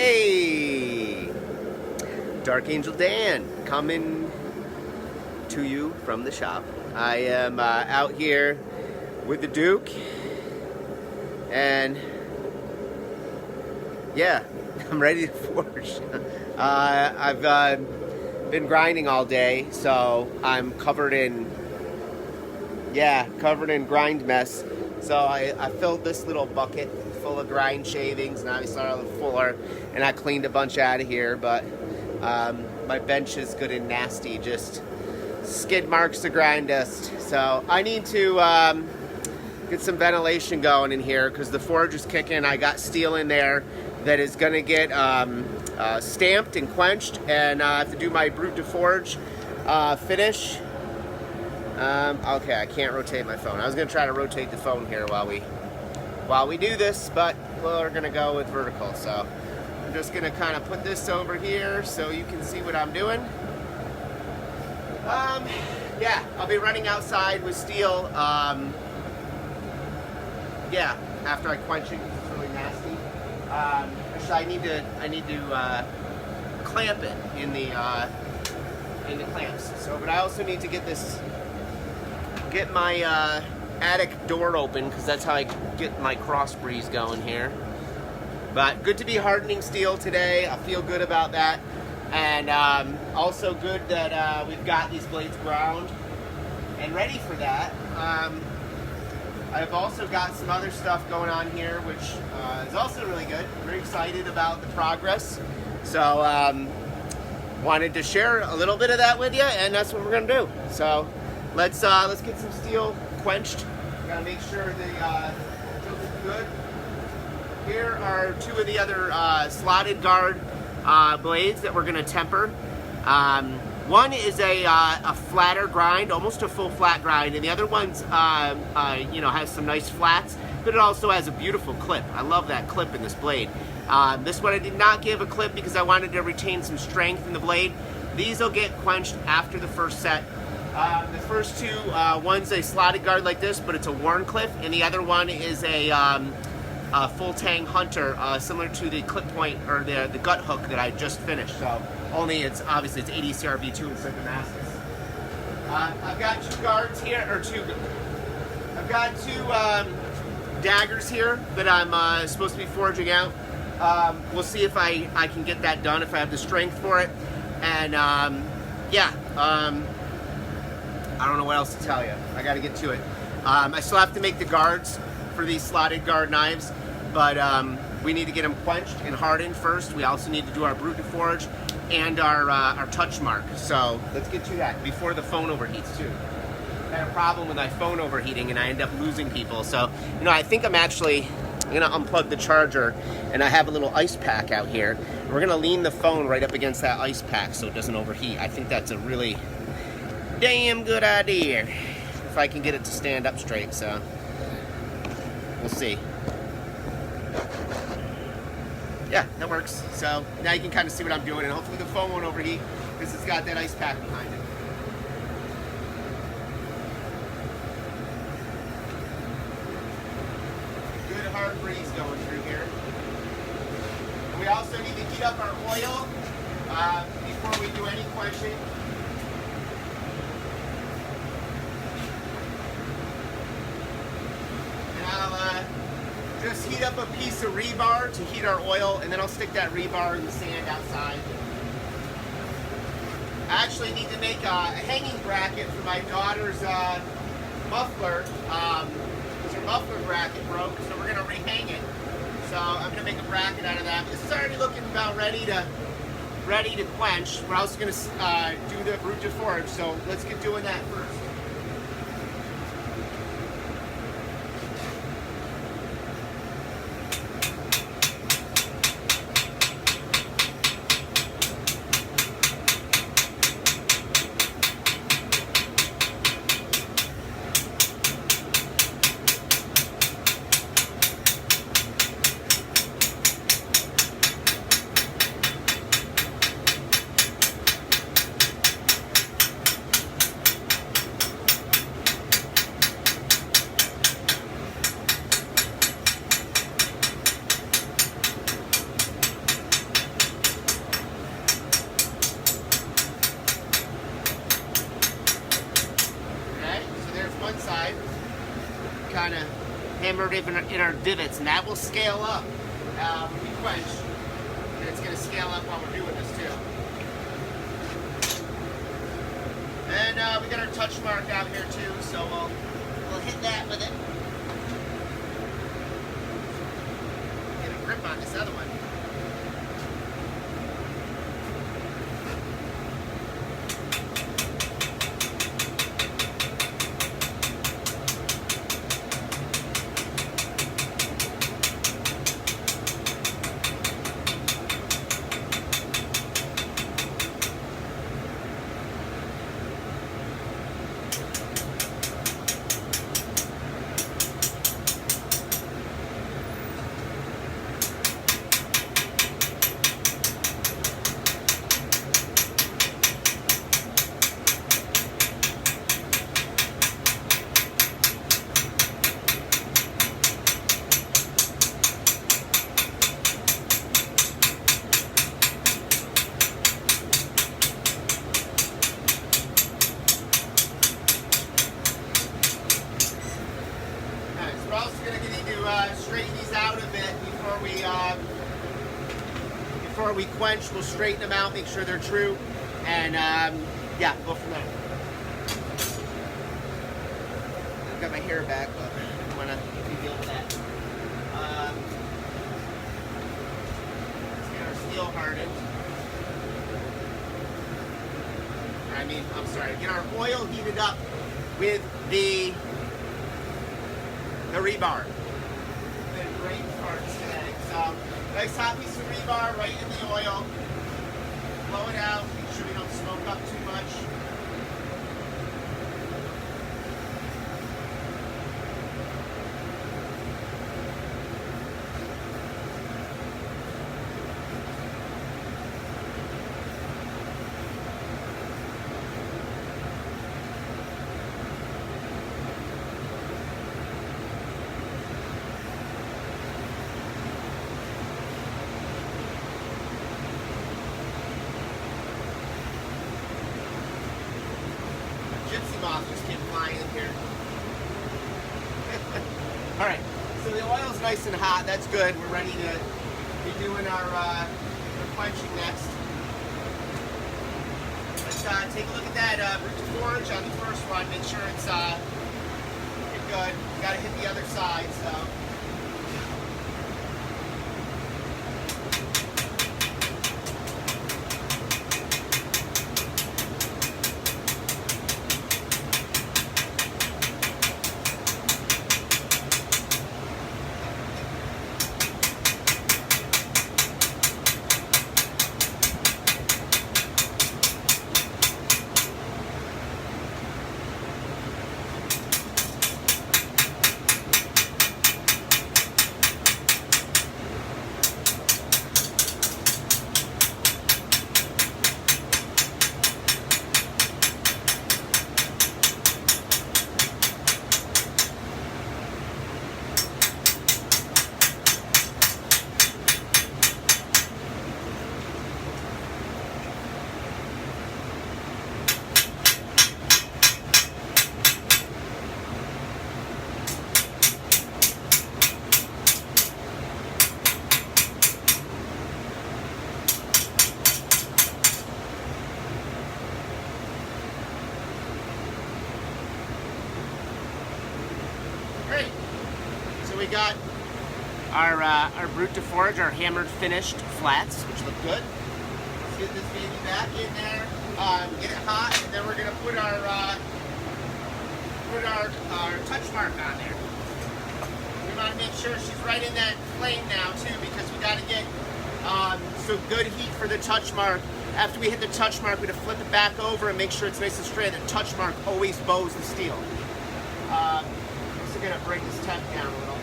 Hey, Dark Angel Dan, coming to you from the shop. I am out here with the Duke, and yeah, I'm ready to forge. I've been grinding all day, so I'm covered in grind mess. So I filled this little bucket full of grind shavings, and obviously on the floor, and I cleaned a bunch out of here, but my bench is good and nasty, just skid marks of grind dust. So I need to get some ventilation going in here because the forge is kicking. I got steel in there that is going to get stamped and quenched, and I have to do my brute to forge finish. Okay, I can't rotate my phone. I was going to try to rotate the phone here while we do this, but we're going to go with vertical. So I'm just going to kind of put this over here so you can see what I'm doing. Yeah, I'll be running outside with steel. Yeah, after I quench it, it's really nasty. Actually, I need to clamp it in the clamps. So, but I also need to get my attic door open because that's how I get my cross breeze going here. But good to be hardening steel today. I feel good about that, and also good that we've got these blades ground and ready for that. I've also got some other stuff going on here, which is also really good. I'm very excited about the progress. So wanted to share a little bit of that with you, and that's what we're gonna do. So let's get some steel quenched. Gotta make sure the tilt is good. Here are two of the other slotted guard blades that we're gonna temper. One is a flatter grind, almost a full flat grind, and the other one's has some nice flats, but it also has a beautiful clip. I love that clip in this blade. This one I did not give a clip because I wanted to retain some strength in the blade. These will get quenched after the first set. The first two, one's a slotted guard like this, but it's a worn clip, and the other one is a full tang hunter, similar to the clip point or the gut hook that I just finished. So only it's 80 CRV2 instead of Damascus. I've got two guards here, I've got two daggers here that I'm supposed to be forging out. We'll see if I can get that done, if I have the strength for it. And I don't know what else to tell you. I got to get to it. I still have to make the guards for these slotted guard knives, but we need to get them quenched and hardened first. We also need to do our brute to forge and our touch mark. So let's get to that before the phone overheats too. I had a problem with my phone overheating and I end up losing people. So, I think I'm actually going to unplug the charger, and I have a little ice pack out here. We're going to lean the phone right up against that ice pack so it doesn't overheat. I think that's a really damn good idea if I can get it to stand up straight. So we'll see. Yeah, that works. So now you can kind of see what I'm doing, and hopefully the phone won't overheat because it's got that ice pack behind it. Good hard breeze going through here. And we also need to heat up our oil before we do any quenching. I'll just heat up a piece of rebar to heat our oil, and then I'll stick that rebar in the sand outside. I actually need to make a hanging bracket for my daughter's muffler. Because her muffler bracket broke, so we're going to rehang it. So I'm going to make a bracket out of that. This is already looking about ready to quench. We're also going to do the brute to forge, so let's get doing that first. kind of hammered in our divots, and that will scale up when we quench. And it's going to scale up while we're doing this too. And we got our touch mark out here too, so we'll hit that with it. Get a grip on this other one. We're also going to need to straighten these out a bit before we quench. We'll straighten them out, make sure they're true, and yeah, go from there. I've got my hair back, but I don't want to deal with that. Let's get our steel hardened. I'm sorry, get our oil heated up with the rebar. Been great parts today. So, nice hot piece of rebar right in the oil. Blow it out, make sure we don't smoke up too much. Gypsy moth just came flying in here. All right, so the oil's nice and hot. That's good. We're ready to be doing our quenching next. Let's take a look at that root to forage on the first one. Make sure it's good. You got to hit the other side. So. Great. So we got our brute to forage, our hammered finished flats, which look good. Let's get this baby back in there, get it hot, and then we're gonna put our touch mark on there. We want to make sure she's right in that flame now too, because we got to get some good heat for the touch mark. After we hit the touch mark, we're gonna flip it back over and make sure it's nice and straight. The touch mark always bows the steel. Going to bring this temp down a little.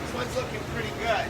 This one's looking pretty good.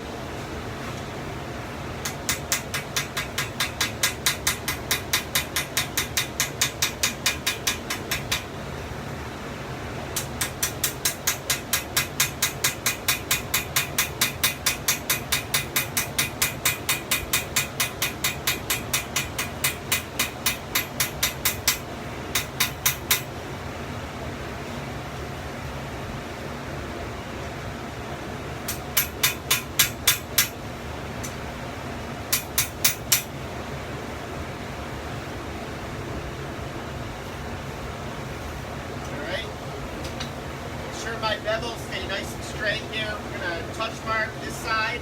straight here. We're gonna touch mark this side.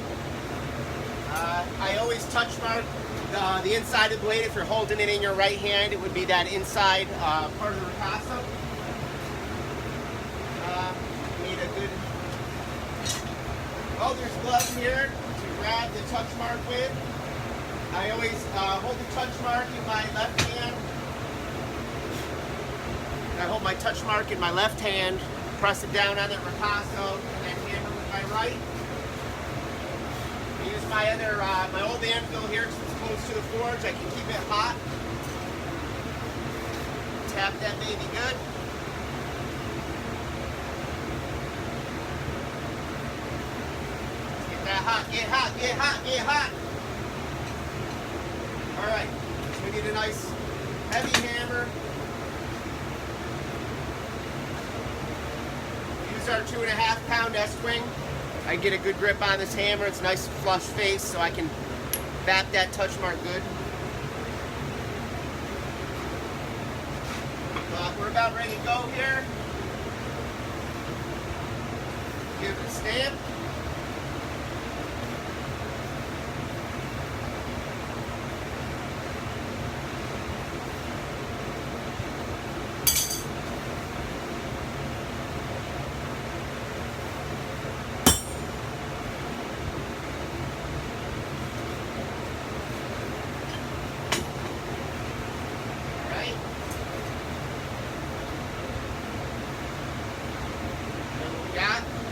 I always touch mark the inside of the blade. If you're holding it in your right hand, it would be that inside part of the ripasso. Need a good welder's glove here to grab the touch mark with. I always hold the touch mark in my left hand. I hold my touch mark in my left hand, press it down on that ripasso, and then hammer with my right. I use my other, my old anvil here because it's close to the forge. I can keep it hot. Tap that baby good. Get that hot, get hot, get hot, get hot. All right, so we need a nice heavy hammer. Use our 2.5 pound S-wing. I get a good grip on this hammer. It's a nice flush face, so I can bap that touch mark good. We're about ready to go here. Give it a stamp.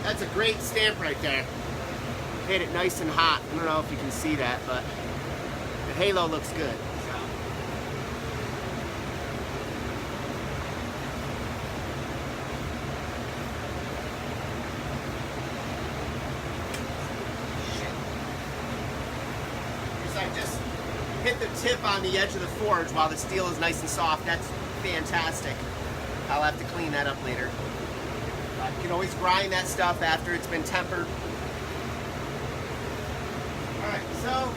That's a great stamp right there. Hit it nice and hot. I don't know if you can see that, but the halo looks good. I just hit the tip on the edge of the forge while the steel is nice and soft. That's fantastic. I'll have to clean that up later. You can always grind that stuff after it's been tempered. Alright, so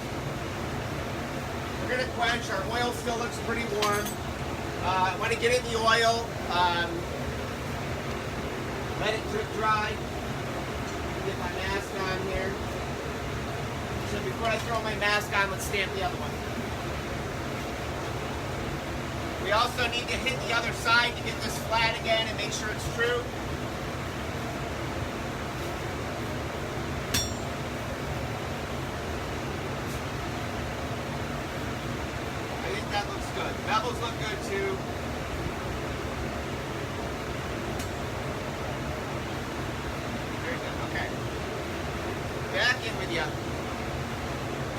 we're going to quench. Our oil still looks pretty warm. When I get it in the oil, let it drip dry. Get my mask on here. So before I throw my mask on, let's stamp the other one. We also need to hit the other side to get this flat again and make sure it's true. That looks good. Bevels look good too. Very good. Okay. Back in with you.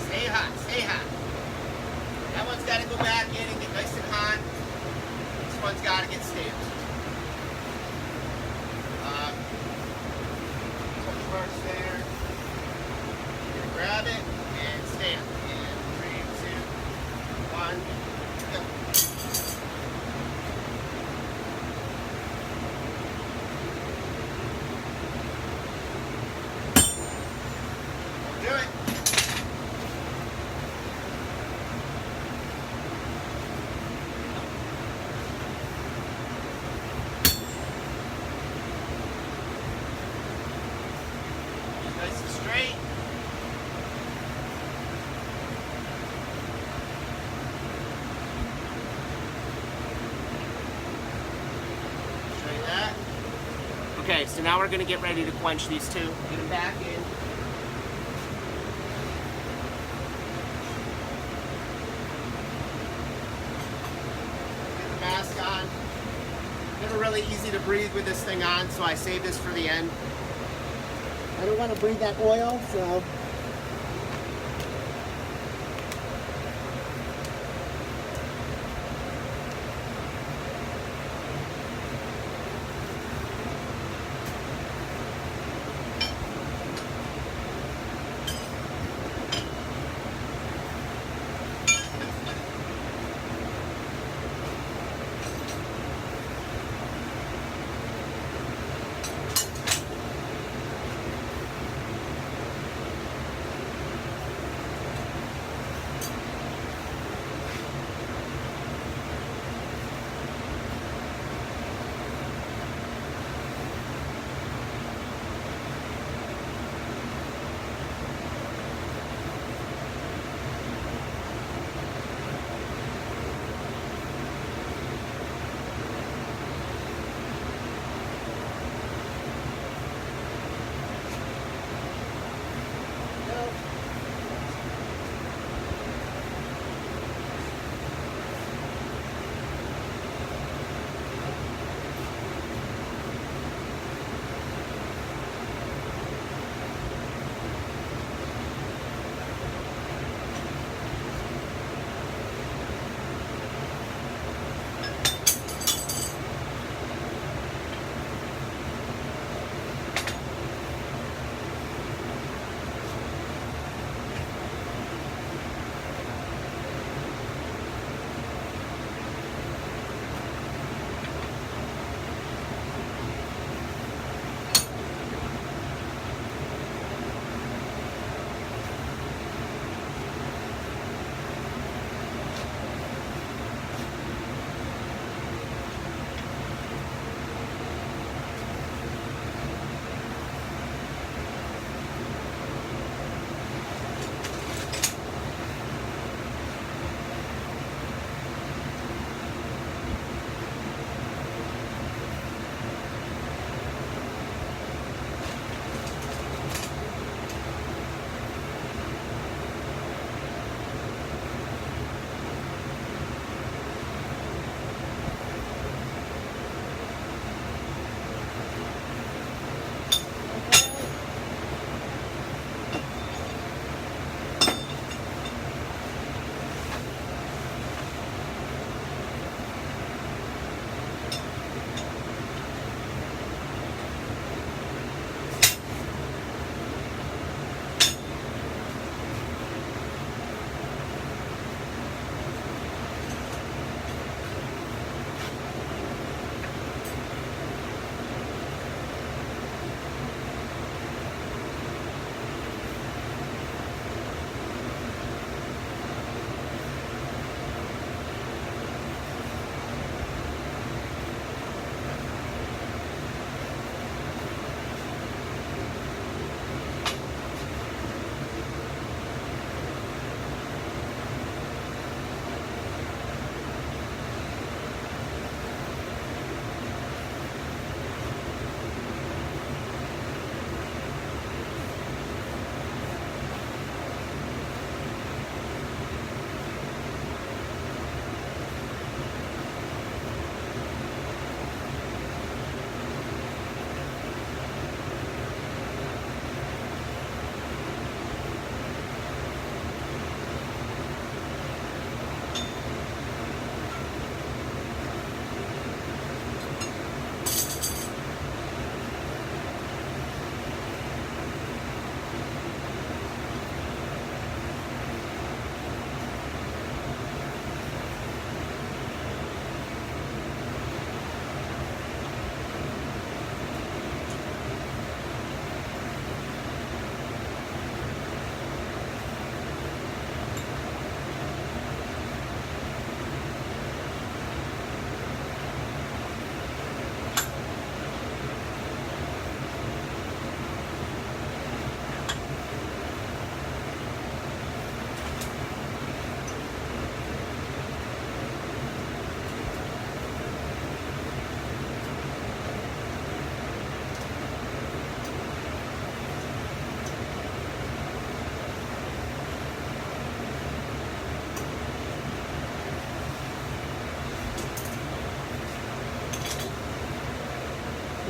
Stay hot. Stay hot. That one's got to go back in and get nice and hot. This one's got to get stamped. Touch marks there. You're gonna grab it and stamp. And 3, 2, 1. Do it. Nice and straight. Straight that. Okay, so now we're going to get ready to quench these two. Get them back in. Mask on. Never really easy to breathe with this thing on, so I save this for the end. I don't want to breathe that oil, so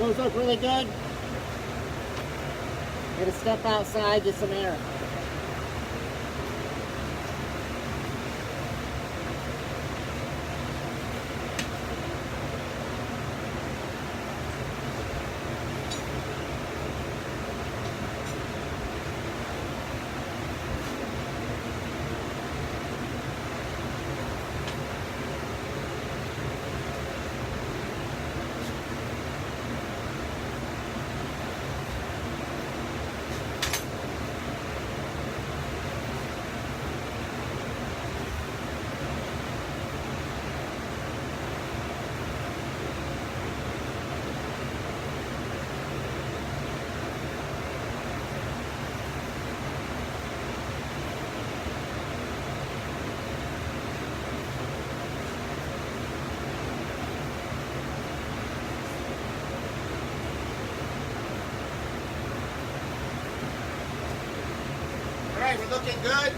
Those look really good. Gonna step outside, get some air. Alright, we're looking good.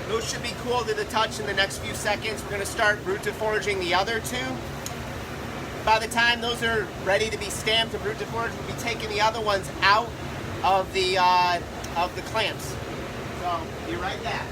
Those should be cool to the touch in the next few seconds. We're going to start brute deforaging the other two. By the time those are ready to be stamped and brute deforaged, we'll be taking the other ones out of the clamps. So, be right back.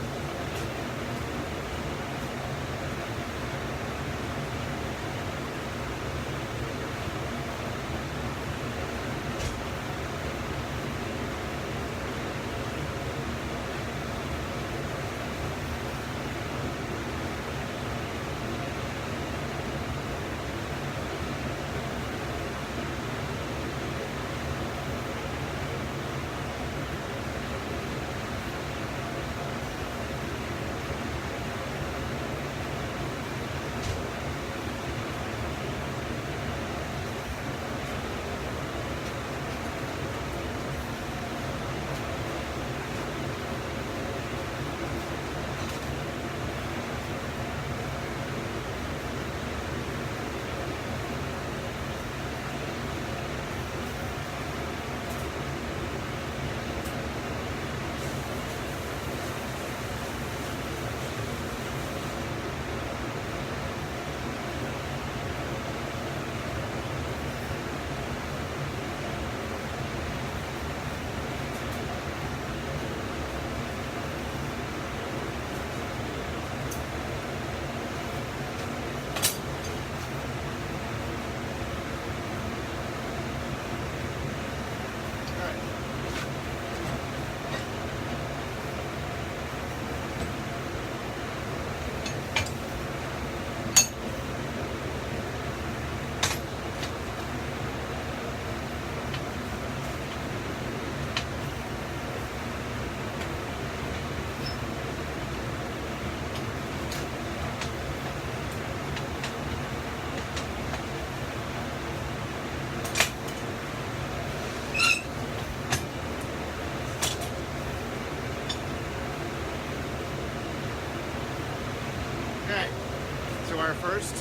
So our first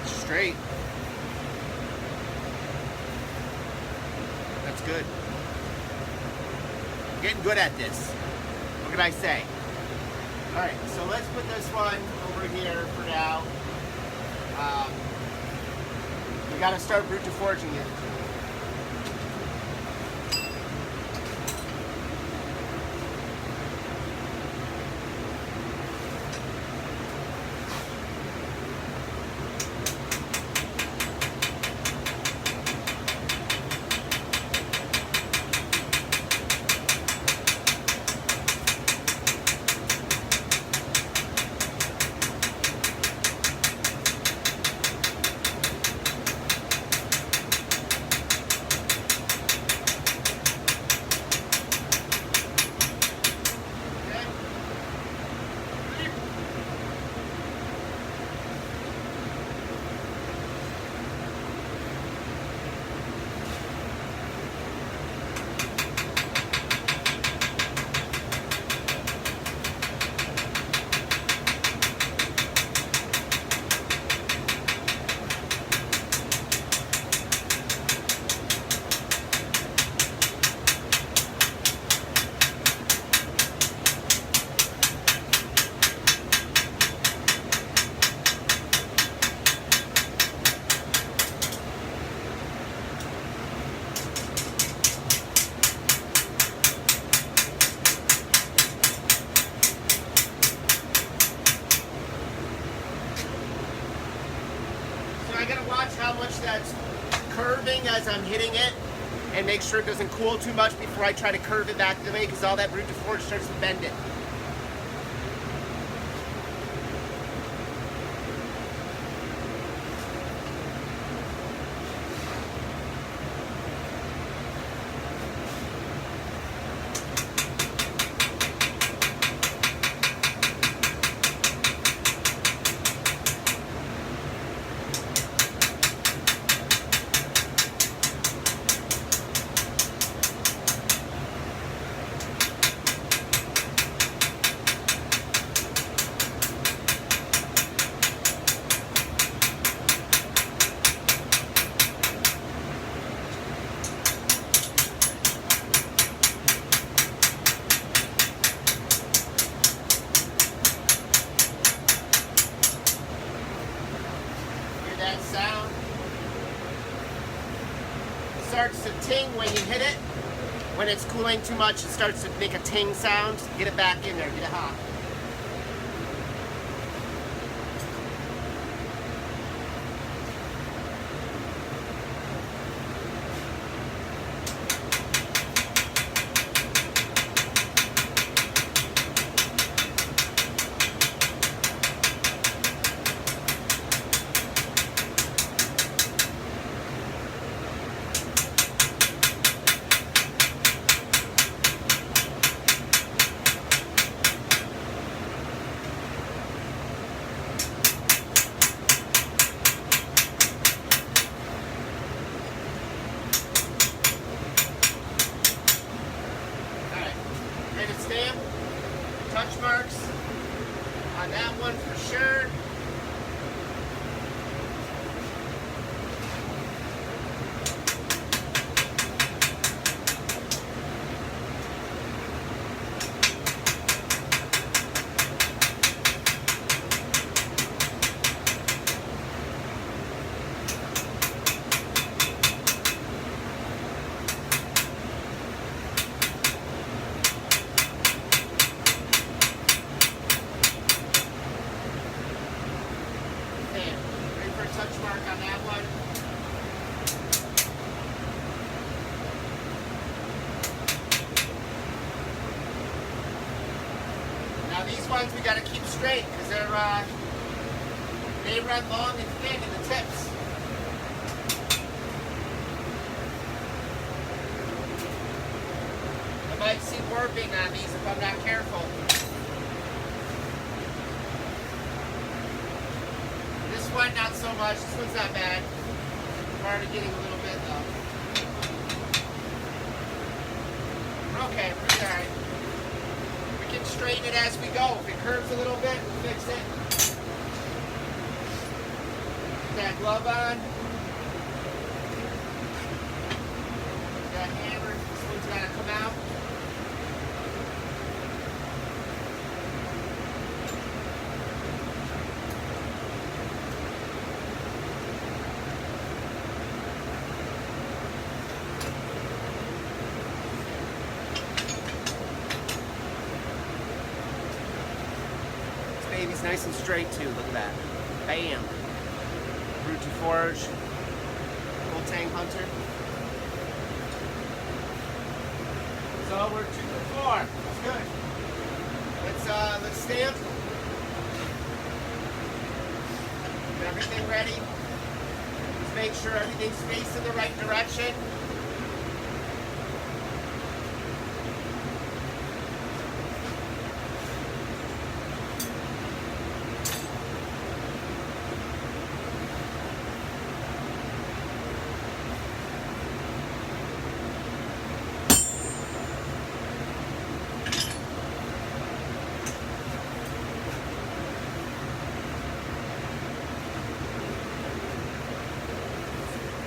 straight. That's good. Getting good at this. What can I say? Alright, so let's put this one over here for now. We gotta start brute deforaging it. watch how much that's curving as I'm hitting it, and make sure it doesn't cool too much before I try to curve it back the way, because all that brute de forge starts to bend it. That sound starts to ting when you hit it. When it's cooling too much, it starts to make a ting sound. Get it back in there, get it hot. Stamp, touch marks on that one for sure. Touch mark on that one. Now these ones we got to keep straight because they run long and thin in the tips. I might see warping on these if I'm not careful. This one, not so much. This one's not bad. I'm already getting a little bit though. Okay, we're alright. We can straighten it as we go. If it curves a little bit, we'll fix it. Put that glove on. That hammer. This one's got to come out. Baby's nice and straight too, look at that. Bam. Brute de forge. Full tang hunter. So we're 2 for 4. That's good. Let's stamp. Get everything ready. Just make sure everything's facing the right direction.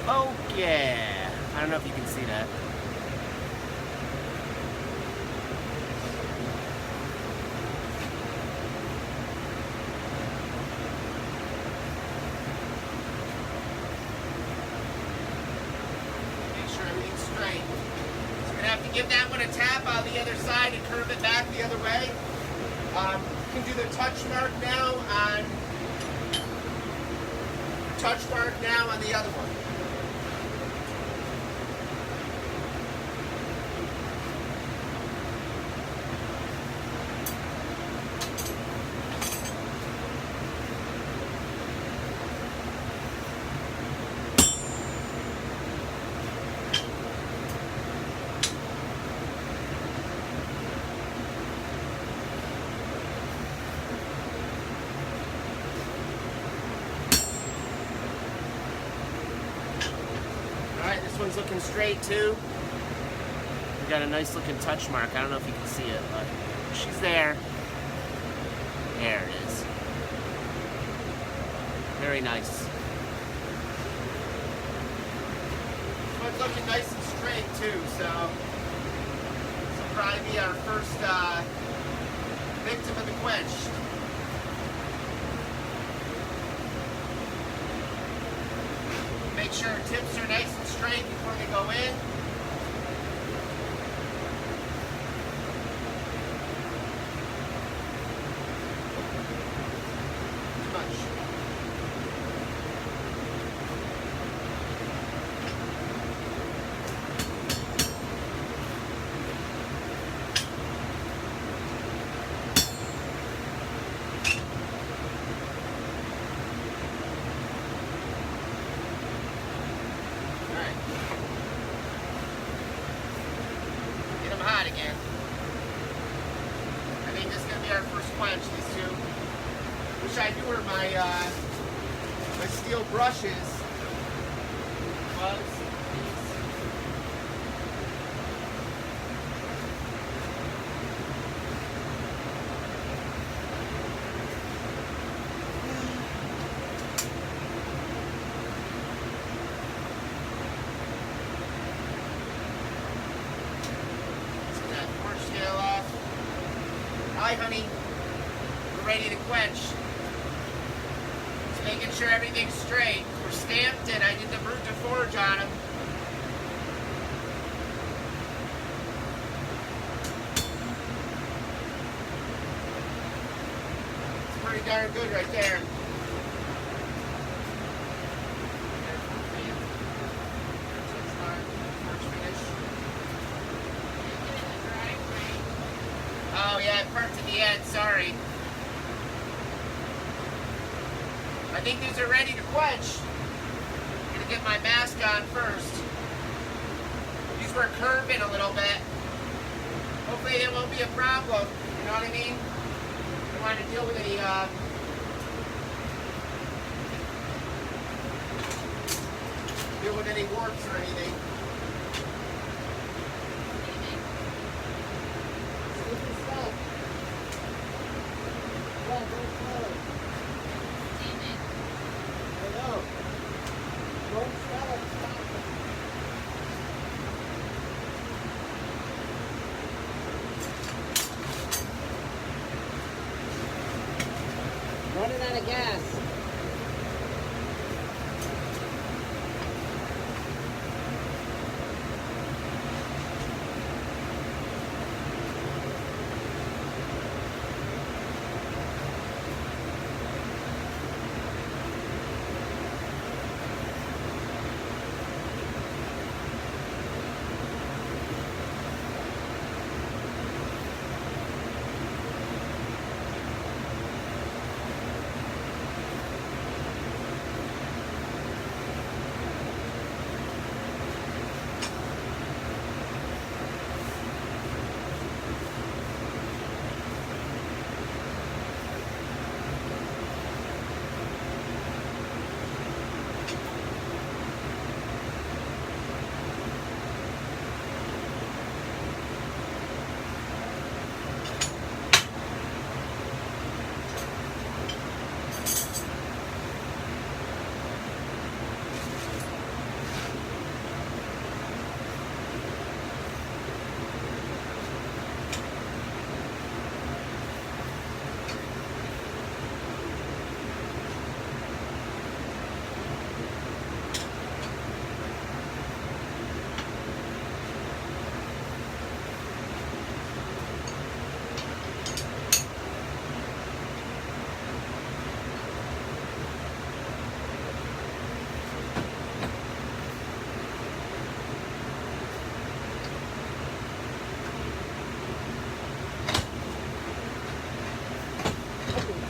Oh yeah, I don't know if you can see that. Make sure everything's straight. So we're gonna have to give that one a tap on the other side and curve it back the other way. You can do the touch mark now on touch mark now on the other one. Alright, this one's looking straight too. We got a nice looking touch mark. I don't know if you can see it, but she's there. There it is. Very nice. This one's looking nice and straight too, so this will probably be our first victim of the quench. Make sure our tips are nice and straight before they go in. Too much. Hot again. I think this is going to be our first quench, these two. Wish I knew where my steel brushes was. Hi, honey. We're ready to quench. Just making sure everything's straight. We're stamped and I did the brute to forge on them. It's pretty darn good right there. Oh yeah, it parked at the end, sorry. I think these are ready to quench. I'm gonna get my mask on first. These were curving a little bit. Hopefully it won't be a problem, you know what I mean? I don't want to deal with any warps or anything. Running out of gas.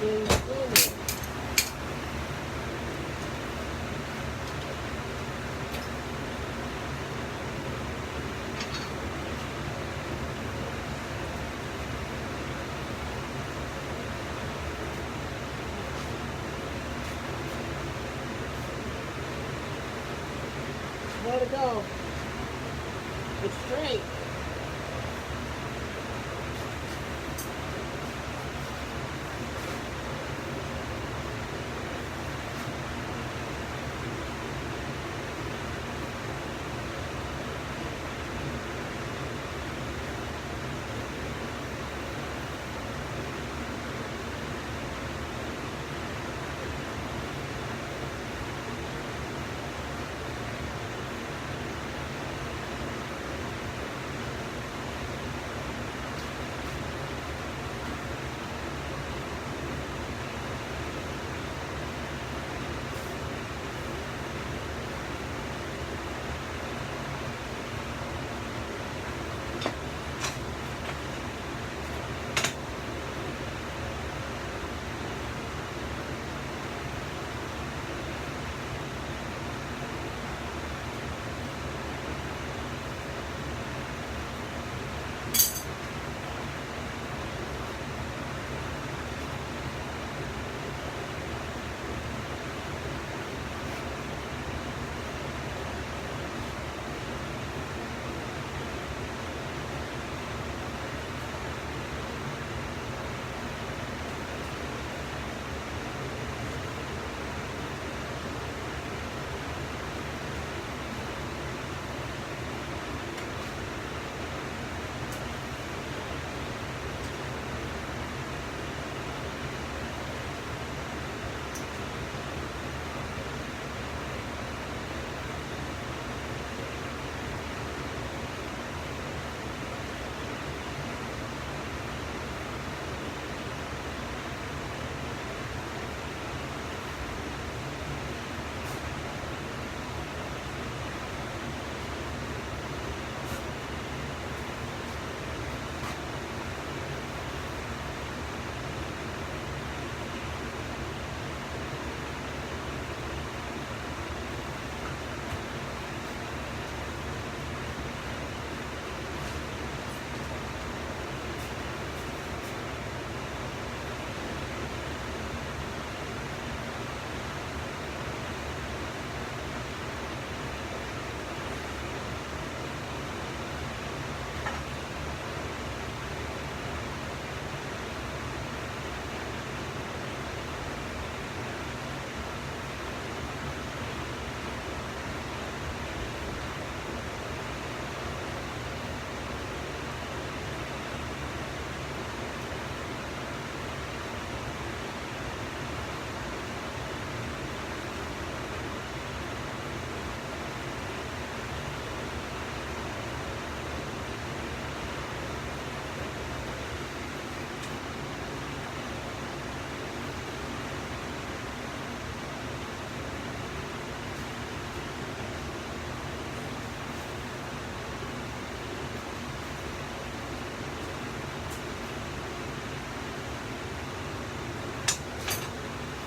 moving slowly. More to go. It's straight.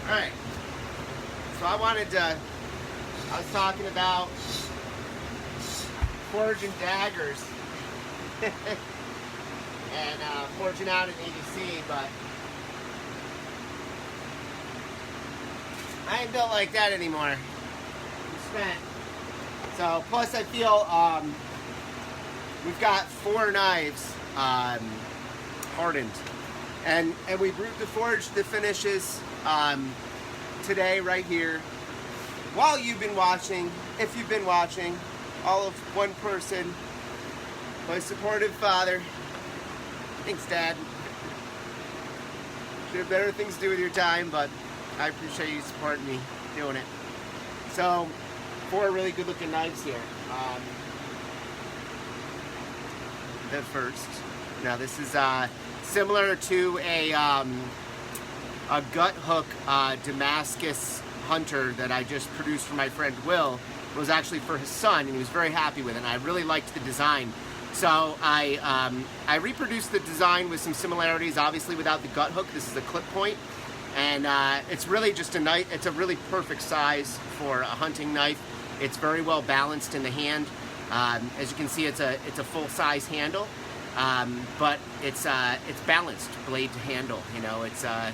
Alright, so I was talking about forging daggers and forging out an ABC, but I ain't built like that anymore. I'm spent. So, plus I feel we've got 4 knives hardened. And we brewed the forge the finishes today right here while you've been watching, if you've been watching, all of one person, my supportive father. Thanks, Dad. You have better things to do with your time, but I appreciate you supporting me doing it. So, 4 really good looking knives here. The first. Now this is similar to a gut hook Damascus Hunter that I just produced for my friend Will. It was actually for his son, and he was very happy with it, and I really liked the design. So I reproduced the design with some similarities, obviously without the gut hook. This is a clip point. And it's really just a knife. It's a really perfect size for a hunting knife. It's very well balanced in the hand. As you can see, it's a full-size handle, but it's balanced blade to handle. You know, it's a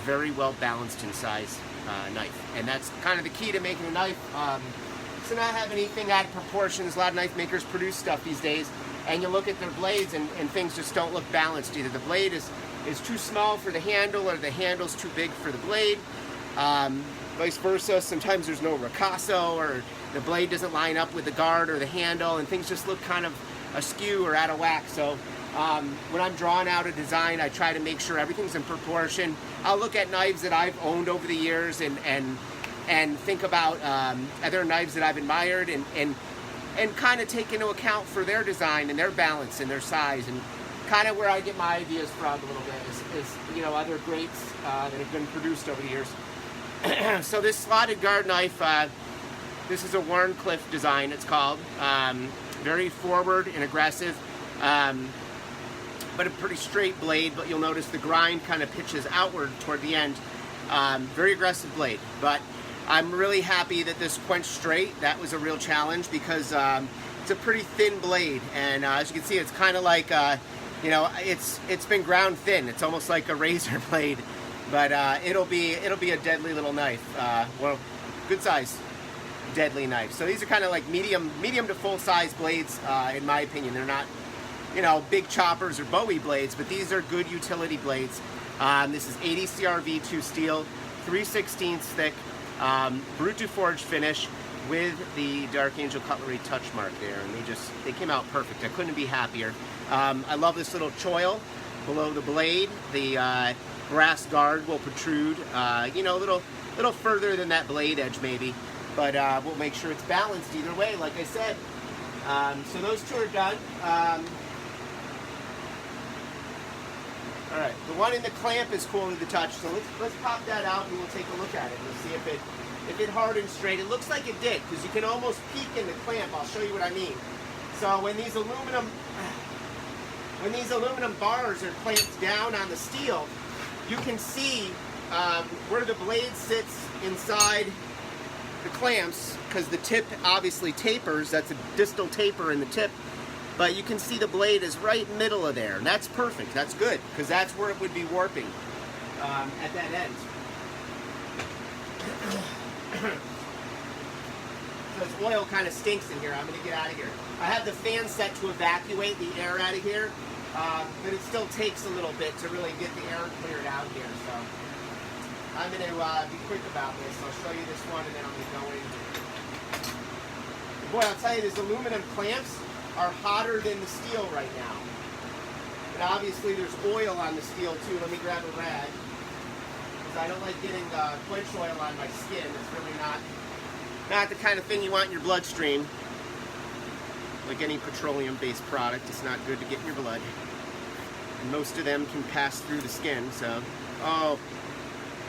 very well balanced in size knife, and that's kind of the key to making a knife. To not have anything out of proportions. A lot of knife makers produce stuff these days, and you look at their blades, and things just don't look balanced. Either the blade is too small for the handle, or the handle's too big for the blade. Vice versa. Sometimes there's no ricasso, or the blade doesn't line up with the guard or the handle, and things just look kind of askew or out of whack. So when I'm drawing out a design, I try to make sure everything's in proportion. I'll look at knives that I've owned over the years and think about other knives that I've admired, and kind of take into account for their design and their balance and their size, and kind of where I get my ideas from a little bit is you know, other greats that have been produced over the years. So this slotted guard knife, this is a Warncliffe design, it's called. Very forward and aggressive, but a pretty straight blade, but you'll notice the grind kind of pitches outward toward the end. Very aggressive blade, but I'm really happy that this quenched straight. That was a real challenge because it's a pretty thin blade, and as you can see, it's kind of like you know, it's been ground thin. It's almost like a razor blade, but it'll be a deadly little knife. Well, good size, deadly knife. So these are kind of like medium to full size blades, in my opinion. They're not, you know, big choppers or Bowie blades, but these are good utility blades. This is 80 CRV2 steel, 3/16 thick. Brute to forge finish with the Dark Angel Cutlery touch mark there, and they came out perfect. I couldn't be happier. I love this little choil below the blade. The brass guard will protrude, you know, a little further than that blade edge maybe, but we'll make sure it's balanced either way, like I said. So those two are done. All right, the one in the clamp is cool to the touch, so let's pop that out and we'll take a look at it. We'll see if it hardened straight. It looks like it did, because you can almost peek in the clamp. I'll show you what I mean. So when these aluminum bars are clamped down on the steel, you can see where the blade sits inside the clamps, because the tip obviously tapers. That's a distal taper in the tip. But you can see the blade is right middle of there, and that's perfect. That's good, because that's where it would be warping at that end. So this oil kind of stinks in here. I'm going to get out of here. I have the fan set to evacuate the air out of here, but it still takes a little bit to really get the air cleared out here. So I'm going to be quick about this. I'll show you this one, and then I'm going to go in. Boy, I'll tell you, these aluminum clamps are hotter than the steel right now. And obviously there's oil on the steel too. Let me grab a rag, because I don't like getting quench oil on my skin. It's really not the kind of thing you want in your bloodstream. Like any petroleum-based product, it's not good to get in your blood. And most of them can pass through the skin, so... Oh, I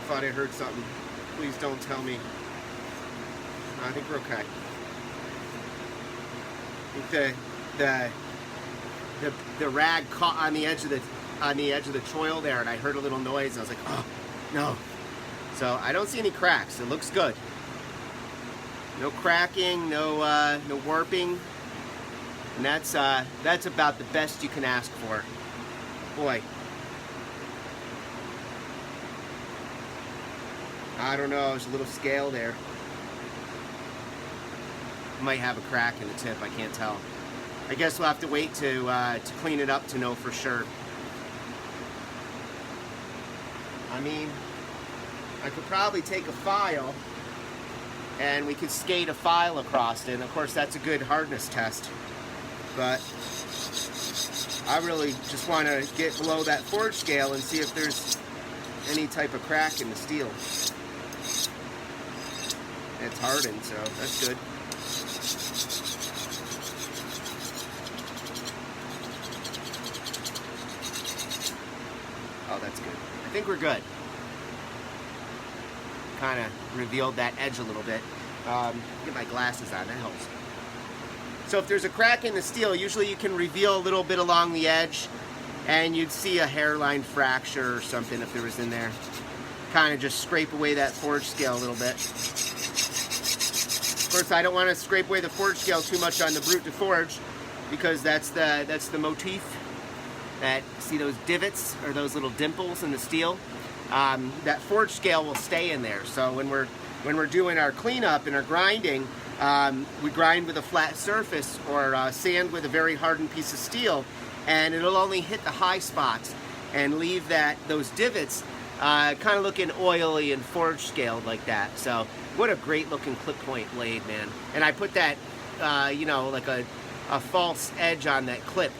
thought I heard something. Please don't tell me. I think we're okay. I think the rag caught on the edge of the choil there, and I heard a little noise, and I was like, oh no. So I don't see any cracks. It looks good. No cracking, no warping, and that's about the best you can ask for. Boy, I don't know. There's a little scale there. Might have a crack in the tip. I can't tell. I guess we'll have to wait to clean it up to know for sure. I mean, I could probably take a file and we could skate a file across it. And of course, that's a good hardness test. But I really just want to get below that forge scale and see if there's any type of crack in the steel. It's hardened, so that's good. Oh, that's good. I think we're good. Kind of revealed that edge a little bit. Get my glasses on, that helps. So if there's a crack in the steel, usually you can reveal a little bit along the edge, and you'd see a hairline fracture or something if there was in there. Kind of just scrape away that forge scale a little bit. Of course, I don't want to scrape away the forge scale too much on the Brute de Forge, because that's the motif. That, see those divots or those little dimples in the steel? That forge scale will stay in there. So when we're doing our cleanup and our grinding, we grind with a flat surface or sand with a very hardened piece of steel, and it'll only hit the high spots and leave those divots kind of looking oily and forge scaled like that. So what a great looking clip point blade, man. And I put that, you know, like a false edge on that clip.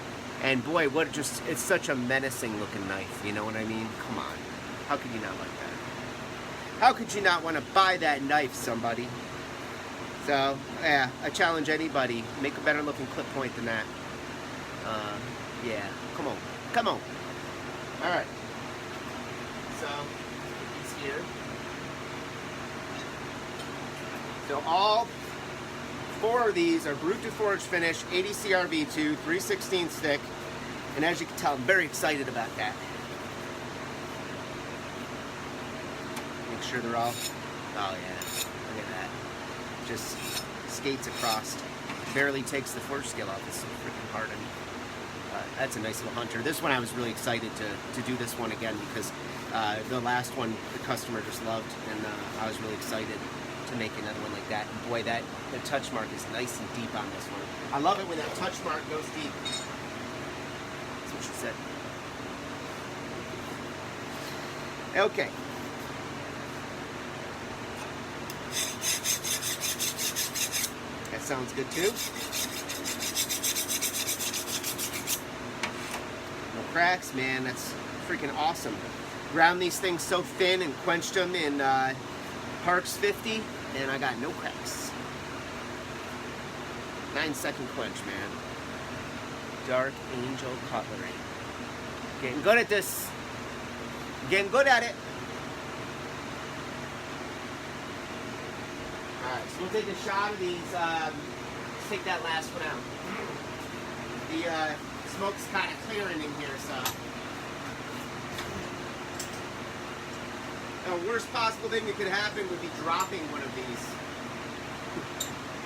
And boy, it's such a menacing looking knife, you know what I mean? Come on, how could you not like that? How could you not want to buy that knife, somebody? So, yeah, I challenge anybody, make a better looking clip point than that. Yeah, come on, come on. All right, so, it's here. So all 4 of these are Brute de Forge finish, 80 CRV2, 3/16 stick, and as you can tell, I'm very excited about that. Make sure they're all, oh yeah, look at that. Just skates across, barely takes the forge scale off. It's so freaking hard. That's a nice little hunter. This one I was really excited to do this one again, because the last one the customer just loved, and I was really excited to make another one like that. And boy, the touch mark is nice and deep on this one. I love it when that touch mark goes deep. That's what she said. Okay. That sounds good too. No cracks, man. That's freaking awesome. Ground these things so thin and quenched them in Parks 50. And I got no cracks. 9-second quench, man. Dark Angel Cutlery. Getting good at this. Getting good at it. Alright, so we'll take a shot of these. Let's take that last one out. The smoke's kind of clearing in here, so. The worst possible thing that could happen would be dropping one of these.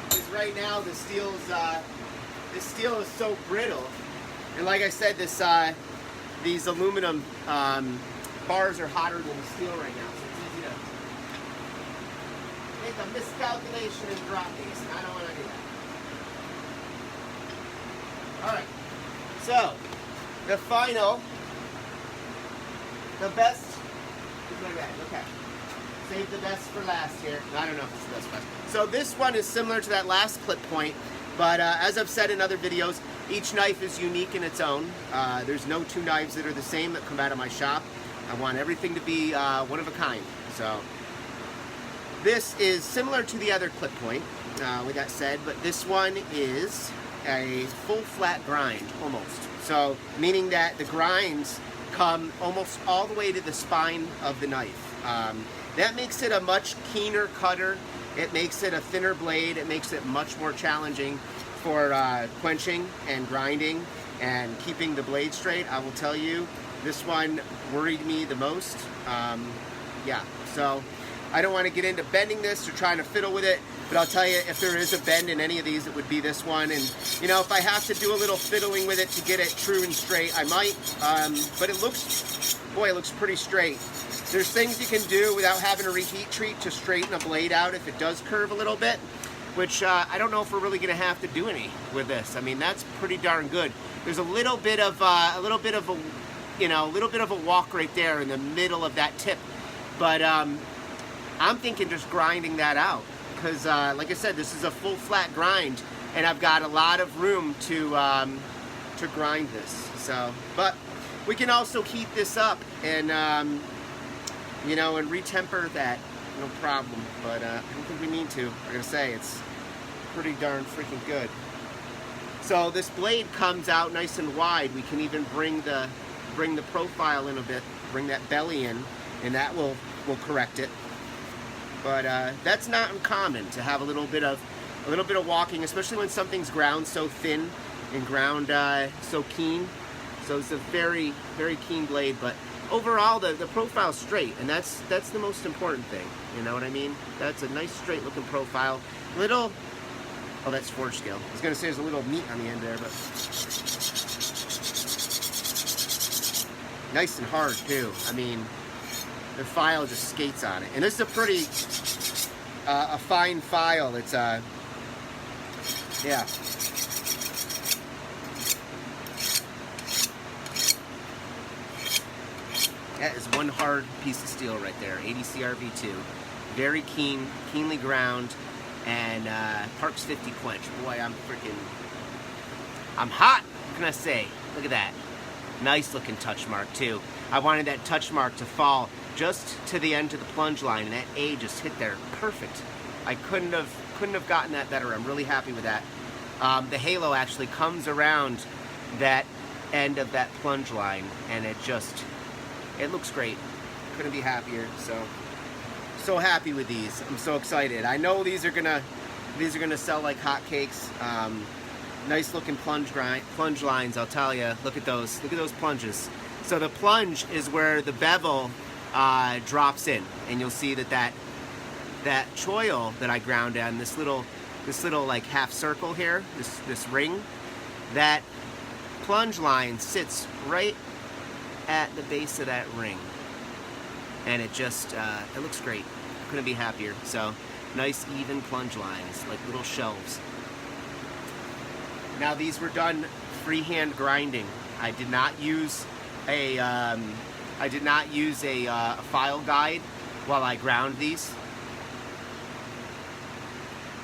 Because right now the steel is so brittle, and like I said, these aluminum bars are hotter than the steel right now, so it's easy to make a miscalculation and drop these. And I don't want to do that. All right, so the best. Okay. Save the best for last here. I don't know if it's the best for last. So this one is similar to that last clip point, but as I've said in other videos, each knife is unique in its own. There's no 2 knives that are the same that come out of my shop. I want everything to be one of a kind. So this is similar to the other clip point, with that said, but this one is a full flat grind, almost. So meaning that the grinds come almost all the way to the spine of the knife. That makes it a much keener cutter. It makes it a thinner blade. It makes it much more challenging for quenching and grinding and keeping the blade straight. I will tell you, this one worried me the most. Yeah, so I don't want to get into bending this or trying to fiddle with it, but I'll tell you, if there is a bend in any of these, it would be this one. And you know, if I have to do a little fiddling with it to get it true and straight, I might. But it looks, boy, it looks pretty straight. There's things you can do without having a reheat treat to straighten a blade out if it does curve a little bit, which I don't know if we're really going to have to do any with this. I mean, that's pretty darn good. There's a little bit of a walk right there in the middle of that tip, but I'm thinking just grinding that out, because like I said, this is a full flat grind, and I've got a lot of room to grind this. So, but we can also heat this up and you know, and retemper that, no problem. But I don't think we need to. Like I say, it's pretty darn freaking good. So this blade comes out nice and wide. We can even bring the profile in a bit, bring that belly in, and that will correct it. But that's not uncommon to have a little bit of walking, especially when something's ground so thin and ground so keen. So it's a very, very keen blade, but overall the profile's straight, and that's the most important thing. You know what I mean? That's a nice straight looking profile. Little, oh, that's forge scale. I was gonna say there's a little meat on the end there, but nice and hard too. I mean, the file just skates on it, and this is a pretty a fine file. It's yeah. That is one hard piece of steel right there, 80 CRV2. Very keenly ground, and Parks 50 quench. Boy, I'm hot, what can I say? Look at that. Nice looking touch mark too. I wanted that touch mark to fall just to the end of the plunge line, and that A just hit there perfect. I couldn't have gotten that better. I'm really happy with that. The halo actually comes around that end of that plunge line, and it looks great. Couldn't be happier. So happy with these. I'm so excited. I know these are gonna sell like hotcakes. Nice looking plunge lines. I'll tell you. Look at those plunges. So the plunge is where the bevel drops in, and you'll see that choil that I ground on this little like half circle here, this ring, that plunge line sits right at the base of that ring, and it looks great. Couldn't be happier. So nice even plunge lines, like little shelves. Now these were done freehand grinding. I did not use a file guide while I ground these,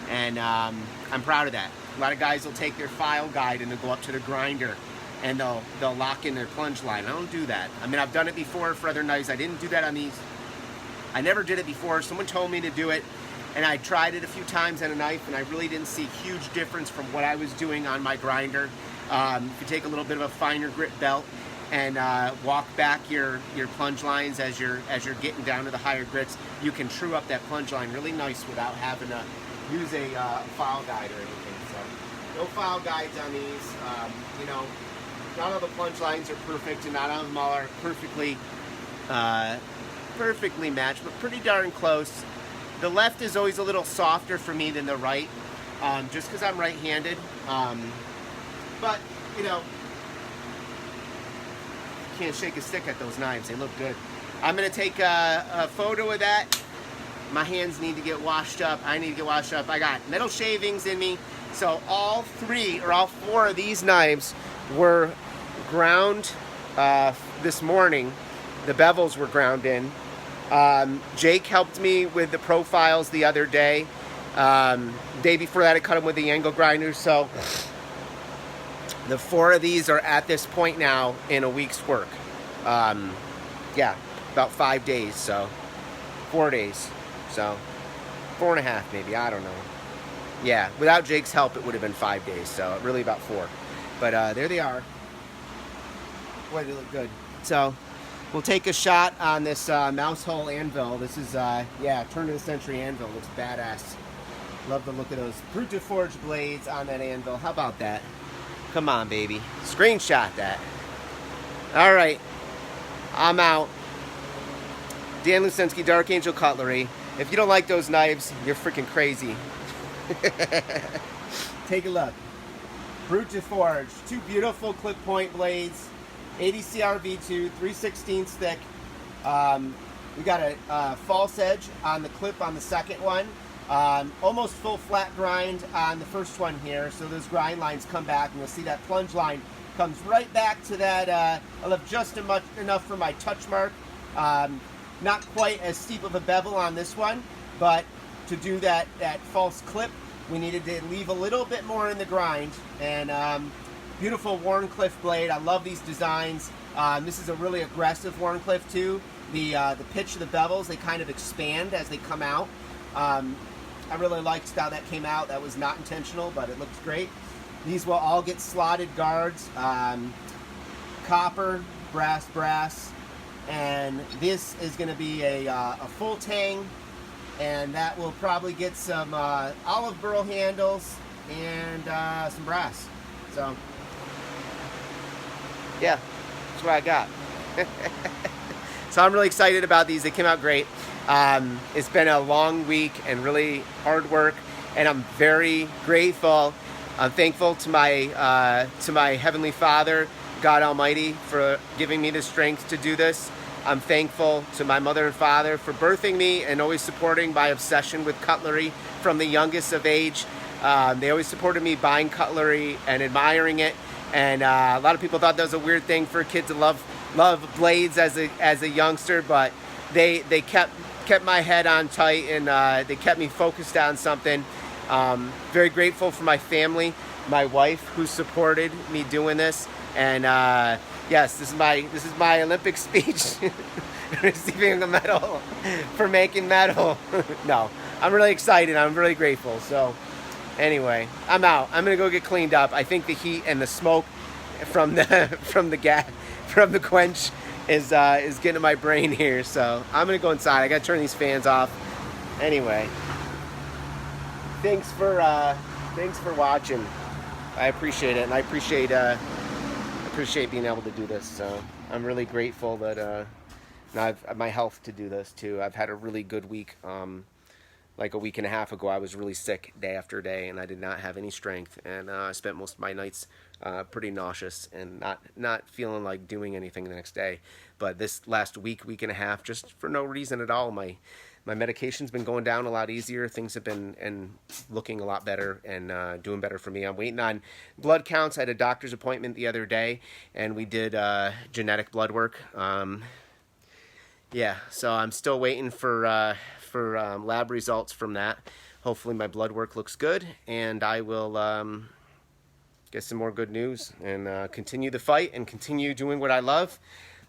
and I'm proud of that. A lot of guys will take their file guide and they'll go up to the grinder and they'll lock in their plunge line. I don't do that. I mean, I've done it before for other knives. I didn't do that on these. I never did it before. Someone told me to do it, and I tried it a few times on a knife, and I really didn't see huge difference from what I was doing on my grinder. If you take a little bit of a finer grit belt and walk back your plunge lines as you're getting down to the higher grits, you can true up that plunge line really nice without having to use a file guide or anything. So no file guides on these. You know, not all the plunge lines are perfect, and not all of them are perfectly matched, but pretty darn close. The left is always a little softer for me than the right, just because I'm right-handed. But, you know, can't shake a stick at those knives. They look good. I'm going to take a photo of that. My hands need to get washed up. I need to get washed up. I got metal shavings in me. So all four of these knives were ground this morning. The bevels were ground in. Jake helped me with the profiles the other day. Day before that, I cut them with the angle grinder. So the four of these are at this point now in a week's work. Yeah, about 5 days. So 4 days. So 4.5 maybe. I don't know. Yeah, without Jake's help, it would have been 5 days. So really about 4. But there they are. Boy, they look good. So we'll take a shot on this mouse hole anvil. This is, yeah, turn of the century anvil. Looks badass. Love the look of those Brute de Forge blades on that anvil. How about that? Come on, baby. Screenshot that. All right. I'm out. Dan Lucenski, Dark Angel Cutlery. If you don't like those knives, you're freaking crazy. Take a look. Brute de Forge. 2 beautiful clip point blades. 80 CRV2, 3/16 thick. We got a false edge on the clip on the second one. Almost full flat grind on the first one here. So those grind lines come back, and you'll see that plunge line comes right back to that. I left just enough for my touch mark. Not quite as steep of a bevel on this one, but to do that false clip, we needed to leave a little bit more in the grind. And beautiful Wharncliffe blade. I love these designs. This is a really aggressive Wharncliffe too. The pitch of the bevels, they kind of expand as they come out. I really liked how that came out. That was not intentional, but it looks great. These will all get slotted guards. Copper, brass, and this is going to be a full tang, and that will probably get some olive burl handles and some brass. So yeah, that's what I got. So I'm really excited about these. They came out great. It's been a long week and really hard work, and I'm very grateful. I'm thankful to my Heavenly Father, God Almighty, for giving me the strength to do this. I'm thankful to my mother and father for birthing me and always supporting my obsession with cutlery from the youngest of age. They always supported me buying cutlery and admiring it. And a lot of people thought that was a weird thing for a kid to love blades as a youngster, but they kept my head on tight, and they kept me focused on something. Very grateful for my family, my wife who supported me doing this, and yes, this is my Olympic speech, receiving a medal for making metal. No, I'm really excited. I'm really grateful. So anyway, I'm out. I'm gonna go get cleaned up. I think the heat and the smoke from the quench is getting to my brain here. So I'm gonna go inside. I gotta turn these fans off. Anyway, thanks for watching. I appreciate it, and I appreciate being able to do this. So I'm really grateful that now I've my health to do this too. I've had a really good week. Like a week and a half ago, I was really sick day after day, and I did not have any strength. And I spent most of my nights pretty nauseous and not feeling like doing anything the next day. But this last week and a half, just for no reason at all, my medication's been going down a lot easier. Things have been looking a lot better and doing better for me. I'm waiting on blood counts. I had a doctor's appointment the other day, and we did genetic blood work. Yeah, so I'm still waiting for lab results from that. Hopefully my blood work looks good, and I will get some more good news and continue the fight and continue doing what I love.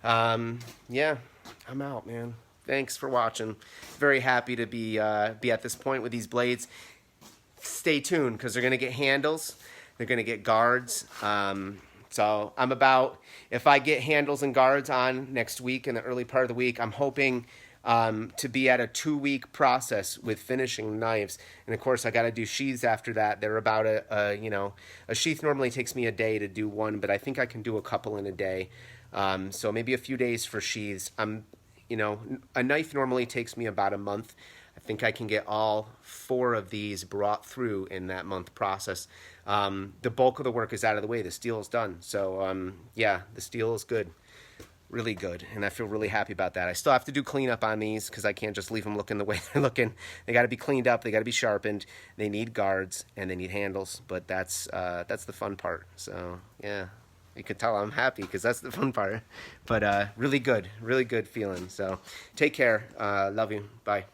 Yeah, I'm out, man. Thanks for watching. Very happy to be at this point with these blades. Stay tuned, because they're going to get handles. They're going to get guards. So I'm about, if I get handles and guards on next week in the early part of the week, I'm hoping to be at a 2-week process with finishing knives. And of course I got to do sheaths after that. They're about a sheath normally takes me a day to do one, but I think I can do a couple in a day. So maybe a few days for sheaths. A knife normally takes me about a month. I think I can get all 4 of these brought through in that month process. The bulk of the work is out of the way. The steel is done. So, yeah, the steel is good. Really good. And I feel really happy about that. I still have to do cleanup on these because I can't just leave them looking the way they're looking. They got to be cleaned up. They got to be sharpened. They need guards and they need handles. But that's the fun part. So, yeah. You could tell I'm happy because that's the fun part. But really good feeling. So take care. Love you. Bye.